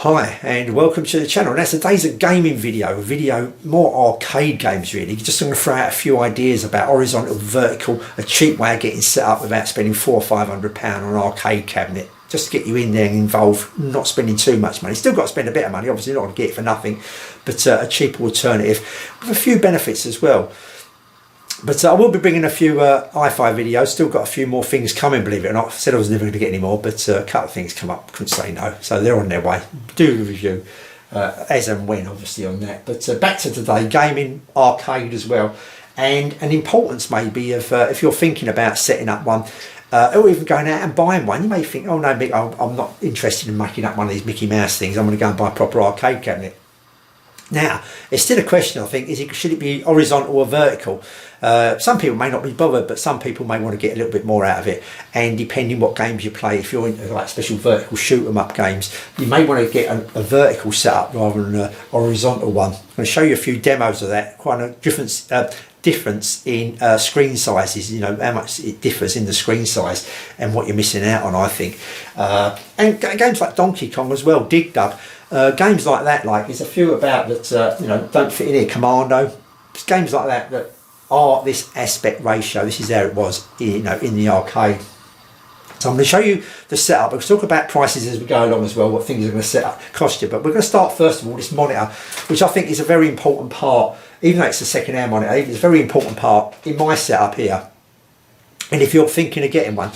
Hi and welcome to the channel. Now today's a gaming video, more arcade games really. Just going to throw out a few ideas about horizontal, vertical, a cheap way of getting set up without spending £400 or £500 on an arcade cabinet. Just to get you in there and involved, not spending too much money. Still got to spend a bit of money, obviously not going to get it for nothing, but a cheaper alternative with a few benefits as well. But I will be bringing a few hi-fi videos. Still got a few more things coming, believe it or not. I said I was never going to get any more, but a couple of things come up. Couldn't say no. So they're on their way. Do a review as and when, obviously, on that. But back to today, gaming, arcade as well. And an importance maybe of if you're thinking about setting up one, or even going out and buying one. You may think, oh no, Mick, I'm not interested in making up one of these Mickey Mouse things. I'm going to go and buy a proper arcade cabinet. Now, it's still a question, I think, should it be horizontal or vertical? Some people may not be bothered, but some people may want to get a little bit more out of it. And depending what games you play, if you're into like special vertical shoot 'em up games, you may want to get a vertical setup rather than a horizontal one. I'm going to show you a few demos of that. Quite a difference in screen sizes, you know, how much it differs in the screen size and what you're missing out on, I think. And games like Donkey Kong as well, Dig Dug. Games like that, like there's a few about that, you know, don't fit in here. Commando, games like that are this aspect ratio. This is how it was, you know, in the arcade. So I'm going to show you the setup. We'll talk about prices as we go along as well, what things are going to cost you. But we're going to start first of all this monitor, which I think is a very important part. Even though it's a second-hand monitor, it's a very important part in my setup here. And if you're thinking of getting one,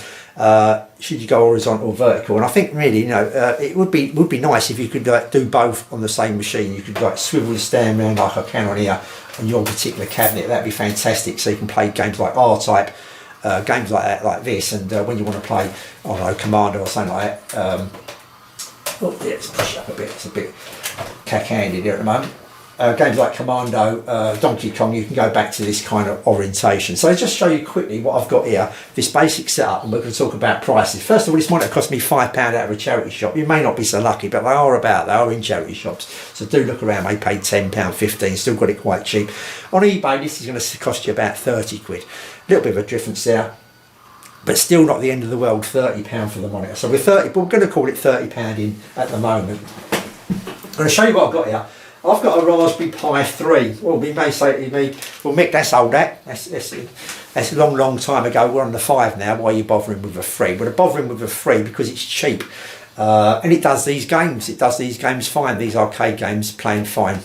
should you go horizontal or vertical? And I think really, you know, it would be nice if you could do both on the same machine. You could like swivel the stand around like I can on here on your particular cabinet. That'd be fantastic. So you can play games like R-Type, games like that, like this. And when you want to play, I don't know, Commander or something like that. Oh yeah, let's push it up a bit. It's a bit cack-handed here at the moment. Games like Commando, Donkey Kong, you can go back to this kind of orientation. So I'll just show you quickly what I've got here, this basic setup, and we're going to talk about prices. First of all, this monitor cost me £5 out of a charity shop. You may not be so lucky, but they are in charity shops. So do look around, they paid £10, £15, still got it quite cheap. On eBay, this is going to cost you about 30 quid. A little bit of a difference there, but still not the end of the world, £30 for the monitor. So we're going to call it £30 in at the moment. I'm going to show you what I've got here. I've got a Raspberry Pi 3. Well, you may say to me, well Mick, that's old, that's a long time ago. We're on the 5 now. Why are you bothering with a 3? Well, I'm bothering with a 3 because it's cheap. And it does these games. It does these games fine. These arcade games playing fine.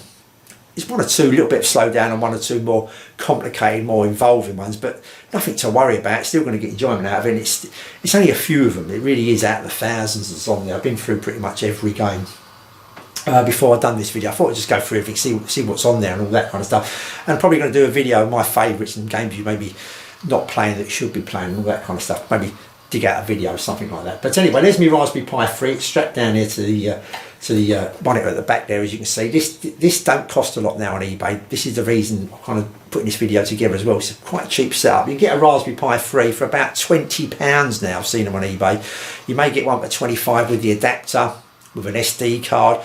It's one or two, a little bit slow down, and one or two more complicated, more involving ones, but nothing to worry about. Still going to get enjoyment out of it. And it's only a few of them. It really is out of the thousands that's on there. I've been through pretty much every game. Before I've done this video, I thought I'd just go through everything, see what's on there and all that kind of stuff. And I'm probably going to do a video of my favourites and games you maybe not playing that you should be playing and all that kind of stuff. Maybe dig out a video or something like that. But anyway, there's my Raspberry Pi 3. It's strapped down here to the monitor at the back there, as you can see. This don't cost a lot now on eBay. This is the reason I'm kind of putting this video together as well. It's a quite cheap setup. You can get a Raspberry Pi 3 for about £20 now. I've seen them on eBay. You may get one for 25 with the adapter, with an SD card.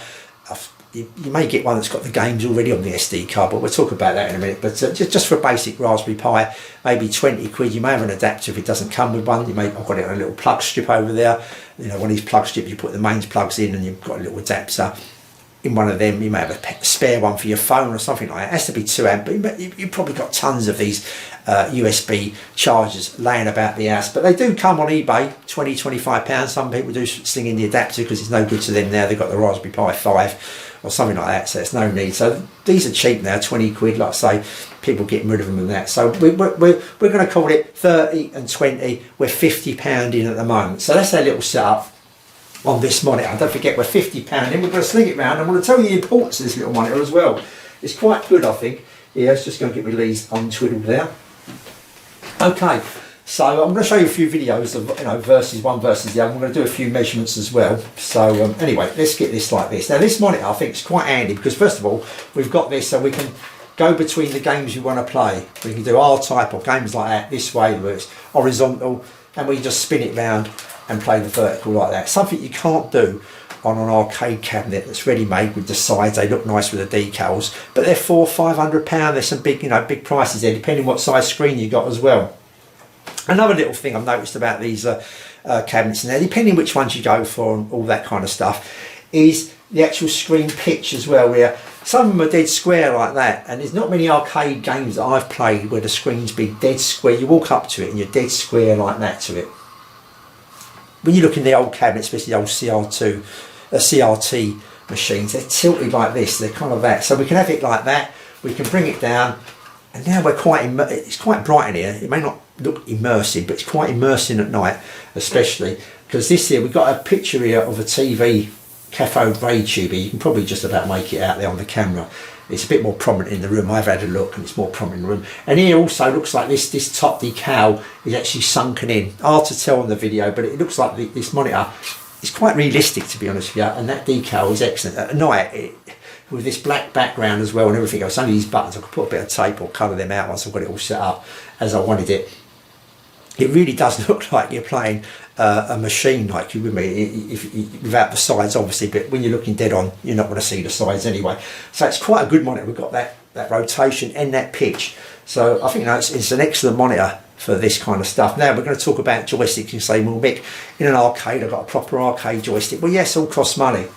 You may get one that's got the games already on the SD card, but we'll talk about that in a minute. But just for a basic Raspberry Pi, maybe 20 quid. You may have an adapter if it doesn't come with one. I've got it on a little plug strip over there. You know, one of these plug strips, you put the mains plugs in and you've got a little adapter in one of them. You may have a spare one for your phone or something like that. It has to be 2 amp, but you've probably got tons of these USB chargers laying about the house. But they do come on eBay, £20–25. Some people do sling in the adapter because it's no good to them now. They've got the Raspberry Pi 5 or something like that, so it's no need. So these are cheap now, 20 quid, like I say, people getting rid of them and that. So we're going to call it 30 and 20. We're £50 in at the moment. So that's our little setup on this monitor. Don't forget, we're £50 in. We're going to sling it round. I'm going to tell you the importance of this little monitor as well. It's quite good, I think. Yeah, it's just going to get my leads untwiddled there. Okay, so I'm going to show you a few videos of, you know, one versus the other. I'm going to do a few measurements as well. So anyway, let's get this like this. Now this monitor I think is quite handy because first of all, we've got this so we can go between the games you want to play. We can do R-Type or games like that this way where it's horizontal, and we can just spin it round and play the vertical like that. Something you can't do on an arcade cabinet that's ready made with the sides. They look nice with the decals, but they're £400–500. There's some big, you know, big prices there depending what size screen you got as well. Another little thing I've noticed about these cabinets now, depending which ones you go for and all that kind of stuff, is the actual screen pitch as well, where some of them are dead square like that, and there's not many arcade games that I've played where the screen's been dead square. You walk up to it and you're dead square like that to it. When you look in the old cabinets, especially the old CRT machines, they're tilted like this, they're kind of that. So we can have it like that, we can bring it down, and now we're it's quite bright in here. It may not look immersive, but it's quite immersing at night, especially because this here, we've got a picture here of a TV cathode ray tube here. You can probably just about make it out there on the camera. It's a bit more prominent in the room. I've had a look and it's more prominent in the room. And here also looks like this top decal is actually sunken in. Hard to tell on the video, but it looks like this monitor is quite realistic, to be honest with you. And that decal is excellent. At night, with this black background as well and everything else, only these buttons, I could put a bit of tape or colour them out once I've got it all set up as I wanted it. It really does look like you're playing a machine, like you with me, without the sides obviously, but when you're looking dead on, you're not going to see the sides anyway. So it's quite a good monitor. We've got that rotation and that pitch. So I think it's an excellent monitor for this kind of stuff. Now we're going to talk about joysticks and say, well, Mick, in an arcade, I've got a proper arcade joystick. Well, yes, all costs money.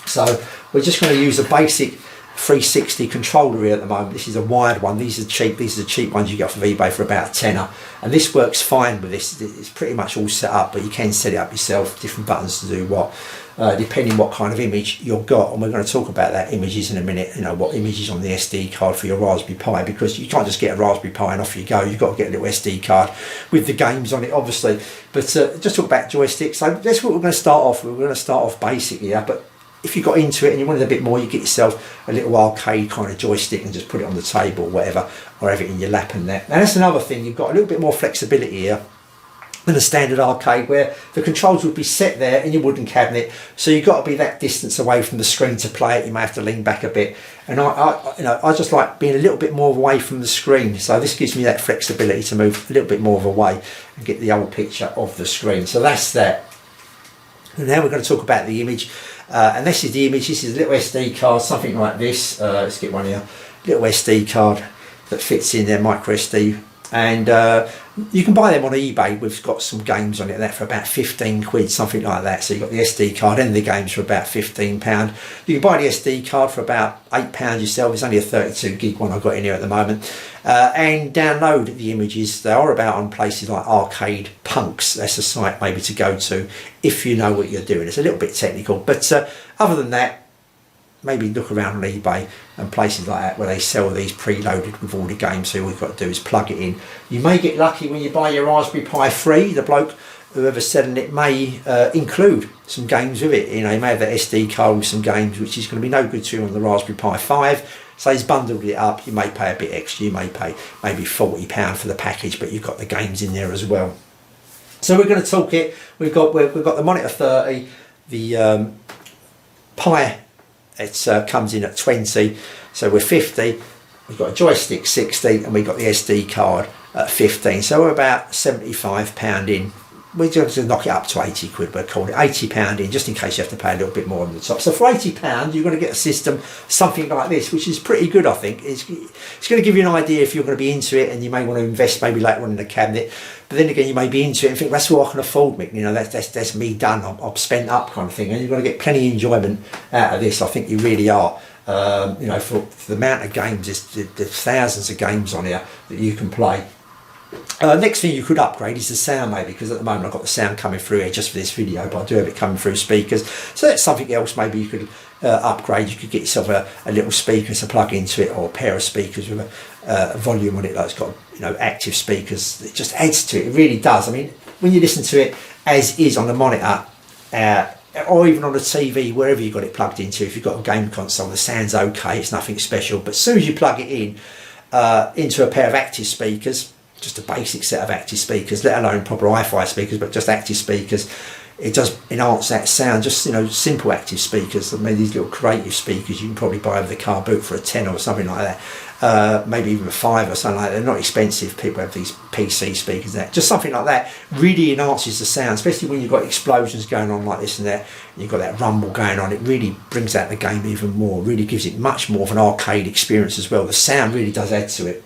So we're just going to use a basic 360 controller here at the moment. This is a wired one. These are cheap. These are the cheap ones you get off of eBay for about a tenner, and this works fine with this. It's pretty much all set up, but you can set it up yourself, different buttons to do what, depending what kind of image you've got. And we're going to talk about that images in a minute, you know, what images on the SD card for your Raspberry Pi, because you can't just get a Raspberry Pi and off you go. You've got to get a little SD card with the games on it, obviously. But just talk about joysticks. So that's what we're going to start off with. We're going to start off basic here, but if you got into it and you wanted a bit more, you get yourself a little arcade kind of joystick and just put it on the table or whatever, or have it in your lap and that. Now that's another thing, you've got a little bit more flexibility here than a standard arcade, where the controls would be set there in your wooden cabinet, so you've got to be that distance away from the screen to play it. You may have to lean back a bit, and I just like being a little bit more away from the screen, so this gives me that flexibility to move a little bit more of away and get the whole picture of the screen. So that's that. And now we're going to talk about the image. And this is the image. This is a little SD card, something like this. Let's get one here. Little SD card that fits in there, micro SD. And you can buy them on eBay. We've got some games on it, that for about 15 quid, something like that. So you've got the SD card and the games for about £15. You can buy the SD card for about £8 yourself. It's only a 32 gig one I've got in here at the moment. And download the images. They are about on places like Arcade Punks. That's a site maybe to go to if you know what you're doing. It's a little bit technical, but other than that, maybe look around on eBay and places like that where they sell these preloaded with all the games. So all you've got to do is plug it in. You may get lucky when you buy your Raspberry Pi free. The bloke, whoever's selling it, may include some games with it. You know, he may have that SD card with some games, which is going to be no good to you on the Raspberry Pi 5. So he's bundled it up. You may pay a bit extra. You may pay maybe £40 for the package, but you've got the games in there as well. So we're going to talk it. We've got the monitor 30, the Pi. It comes in at 20, so we're 50. We've got a joystick 60, and we've got the SD card at 15. So we're about £75 in. We're just going to knock it up to 80 quid. We're calling it £80 in, just in case you have to pay a little bit more on the top. So for £80, you're going to get a system, something like this, which is pretty good, I think. It's going to give you an idea if you're going to be into it, and you may want to invest maybe later on in the cabinet. But then again, you may be into it and think, that's what I can afford, Mick. You know, that's me done. I'm spent up kind of thing. And you're going to get plenty of enjoyment out of this. I think you really are. You know, for the amount of games, there's thousands of games on here that you can play. Next thing you could upgrade is the sound, maybe, because at the moment I've got the sound coming through here just for this video, but I do have it coming through speakers. So that's something else maybe you could upgrade. You could get yourself a little speaker to plug into it, or a pair of speakers with a volume on it that's got, you know, active speakers. It just adds to it. It really does. I mean, when you listen to it as is on the monitor, or even on the TV, wherever you've got it plugged into, if you've got a game console, the sound's okay. It's nothing special. But as soon as you plug it in into a pair of active speakers, just a basic set of active speakers, let alone proper hi-fi speakers, but just active speakers, it does enhance that sound. Just, you know, simple active speakers. I mean, these little creative speakers you can probably buy over the car boot for a 10 or something like that, maybe even a 5 or something like that. They're not expensive. People have these PC speakers and that. Just something like that really enhances the sound, especially when you've got explosions going on like this and that, and you've got that rumble going on. It really brings out the game even more, really gives it much more of an arcade experience as well. The sound really does add to it.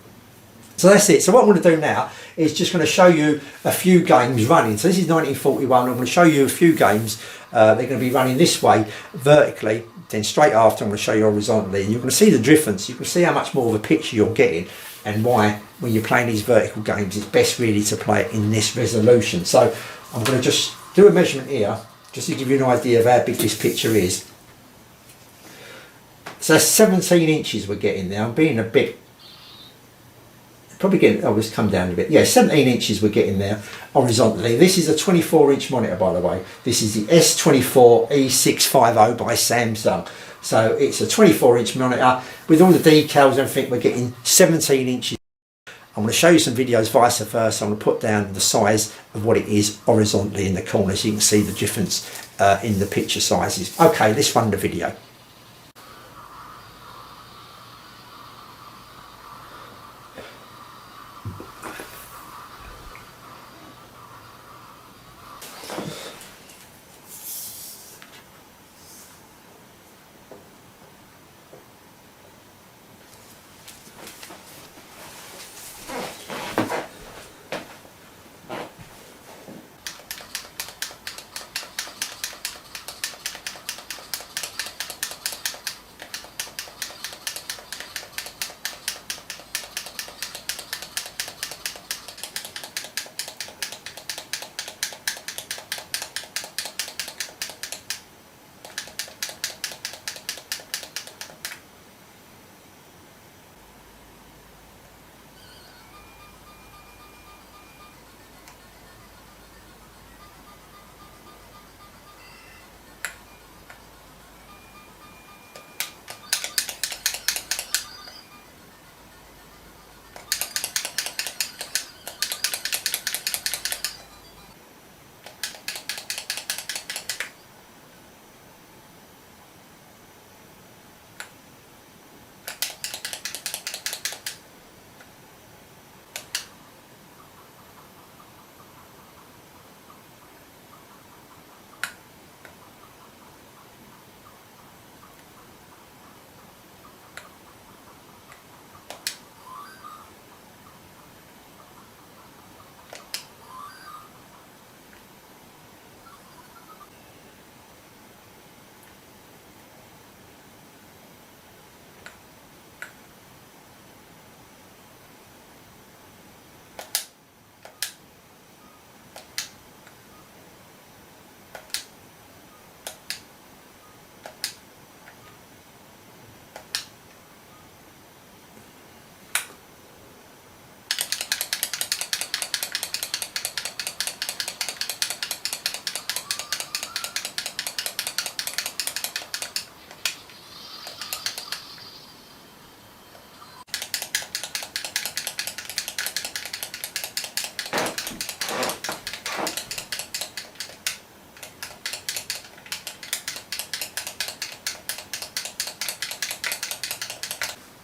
So that's it. So what I'm going to do now is just going to show you a few games running. So this is 1941. I'm going to show you a few games. They're going to be running this way vertically. Then straight after I'm going to show you horizontally. And you're going to see the difference. You can see how much more of a picture you're getting and why when you're playing these vertical games it's best really to play it in this resolution. So I'm going to just do a measurement here just to give you an idea of how big this picture is. So that's 17 inches we're getting now. I'm being a bit, probably getting, oh, it's come down a bit. Yeah, 17 inches we're getting there horizontally. This is a 24-inch monitor, by the way. This is the S24 E650 by Samsung. So it's a 24-inch monitor with all the decals and everything. We're getting 17 inches. I'm going to show you some videos vice versa. I'm going to put down the size of what it is horizontally in the corner so you can see the difference in the picture sizes. Okay, let's run the video.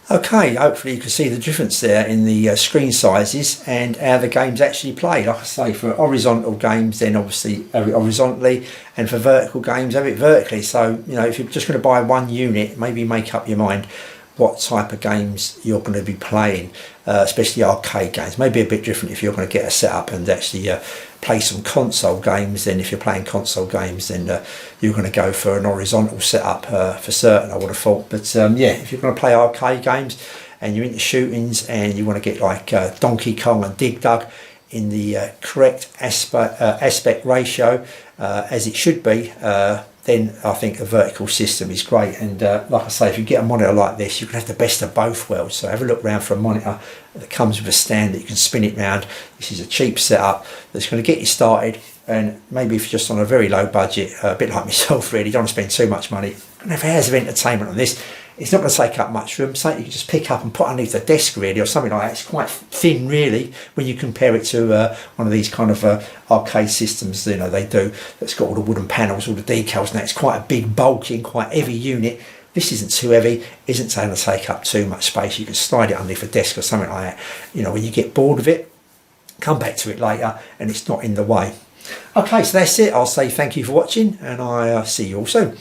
Okay, hopefully you can see the difference there in the screen sizes and how the games actually play. Like I say, for horizontal games then obviously have it horizontally, and for vertical games have it vertically. So, you know, if you're just going to buy one unit, maybe make up your mind what type of games you're going to be playing, especially arcade games. Maybe a bit different if you're going to get a setup and actually play some console games. Then if you're playing console games, then you're going to go for an horizontal setup for certain, I would have thought. But yeah, if you're going to play arcade games and you're into shootings and you want to get like Donkey Kong and Dig Dug in the correct aspect ratio, as it should be, then I think a vertical system is great. And like I say, if you get a monitor like this, you can have the best of both worlds. So have a look around for a monitor that comes with a stand that you can spin it round. This is a cheap setup that's going to get you started, and maybe if you're just on a very low budget, a bit like myself really, don't want to spend too much money, and have hours of entertainment on this. It's not going to take up much room, something you can just pick up and put underneath the desk really, or something like that. It's quite thin really when you compare it to one of these kind of arcade systems, you know, they do, that's got all the wooden panels, all the decals, and that. It's quite a big, bulky, quite heavy unit. This isn't too heavy, isn't going to take up too much space. You can slide it underneath a desk or something like that. You know, when you get bored of it, come back to it later and it's not in the way. Okay, so that's it. I'll say thank you for watching, and I see you all soon.